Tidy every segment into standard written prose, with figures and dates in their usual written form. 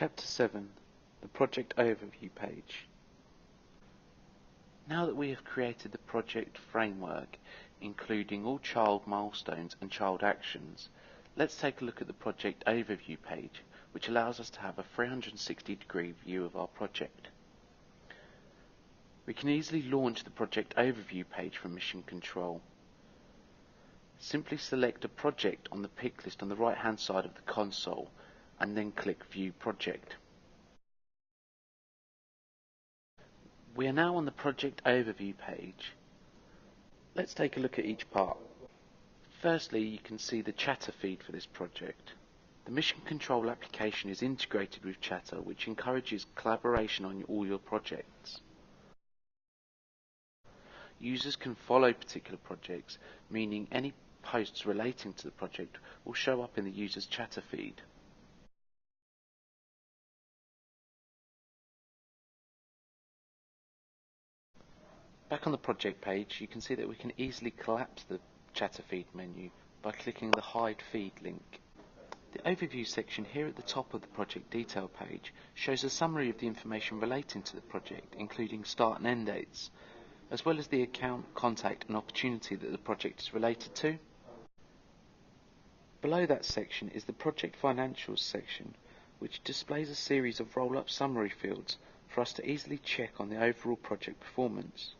Chapter 7, the Project Overview page. Now that we have created the project framework, including all child milestones and child actions, let's take a look at the Project Overview page, which allows us to have a 360-degree view of our project. We can easily launch the Project Overview page from Mission Control. Simply select a project on the pick list on the right-hand side of the console, and then click View Project. We are now on the Project Overview page. Let's take a look at each part. Firstly, you can see the Chatter feed for this project. The Mission Control application is integrated with Chatter, which encourages collaboration on all your projects. Users can follow particular projects, meaning any posts relating to the project will show up in the user's Chatter feed. Back on the project page, you can see that we can easily collapse the Chatter feed menu by clicking the Hide Feed link. The overview section here at the top of the project detail page shows a summary of the information relating to the project, including start and end dates, as well as the account, contact and opportunity that the project is related to. Below that section is the Project Financials section, which displays a series of roll-up summary fields for us to easily check on the overall project performance.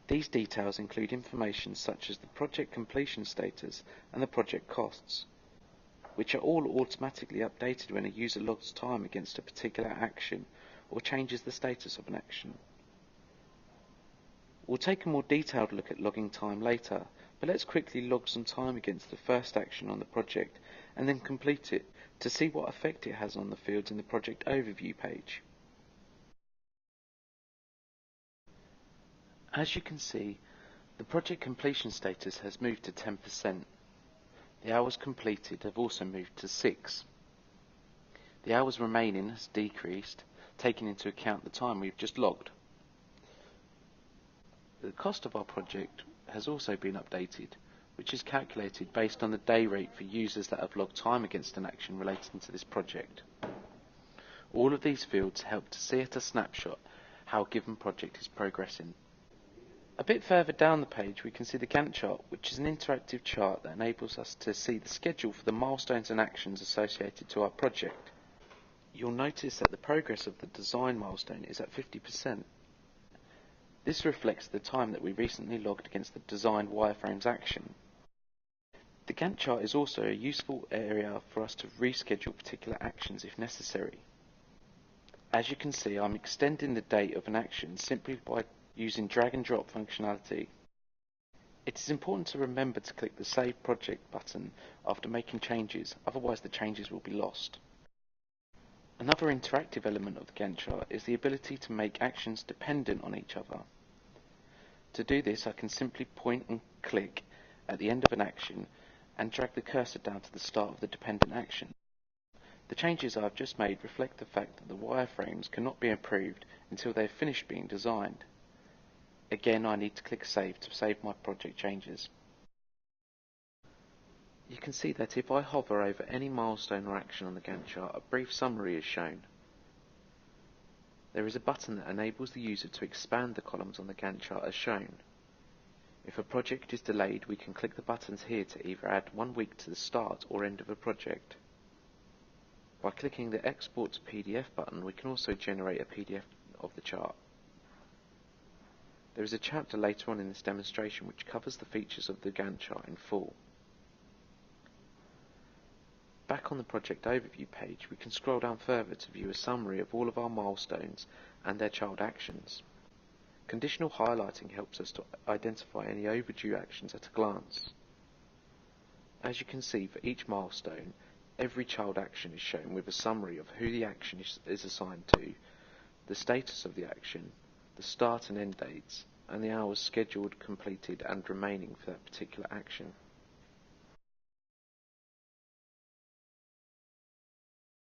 These details include information such as the project completion status and the project costs, which are all automatically updated when a user logs time against a particular action or changes the status of an action. We'll take a more detailed look at logging time later, but let's quickly log some time against the first action on the project and then complete it to see what effect it has on the fields in the Project Overview page. As you can see, the project completion status has moved to 10%. The hours completed have also moved to 6. The hours remaining has decreased, taking into account the time we've just logged. The cost of our project has also been updated, which is calculated based on the day rate for users that have logged time against an action relating to this project. All of these fields help to see at a snapshot how a given project is progressing. A bit further down the page we can see the Gantt chart, which is an interactive chart that enables us to see the schedule for the milestones and actions associated to our project. You'll notice that the progress of the design milestone is at 50%. This reflects the time that we recently logged against the designed wireframes action. The Gantt chart is also a useful area for us to reschedule particular actions if necessary. As you can see, I'm extending the date of an action simply by using drag and drop functionality. It is important to remember to click the Save Project button after making changes, otherwise the changes will be lost. Another interactive element of the Gantt chart is the ability to make actions dependent on each other. To do this, I can simply point and click at the end of an action and drag the cursor down to the start of the dependent action. The changes I have just made reflect the fact that the wireframes cannot be improved until they have finished being designed. Again, I need to click Save to save my project changes. You can see that if I hover over any milestone or action on the Gantt chart, a brief summary is shown. There is a button that enables the user to expand the columns on the Gantt chart as shown. If a project is delayed, we can click the buttons here to either add 1 week to the start or end of a project. By clicking the Export to PDF button, we can also generate a PDF of the chart. There is a chapter later on in this demonstration which covers the features of the Gantt chart in full. Back on the Project Overview page, we can scroll down further to view a summary of all of our milestones and their child actions. Conditional highlighting helps us to identify any overdue actions at a glance. As you can see, for each milestone, every child action is shown with a summary of who the action is assigned to, the status of the action, the start and end dates, and the hours scheduled, completed and remaining for that particular action.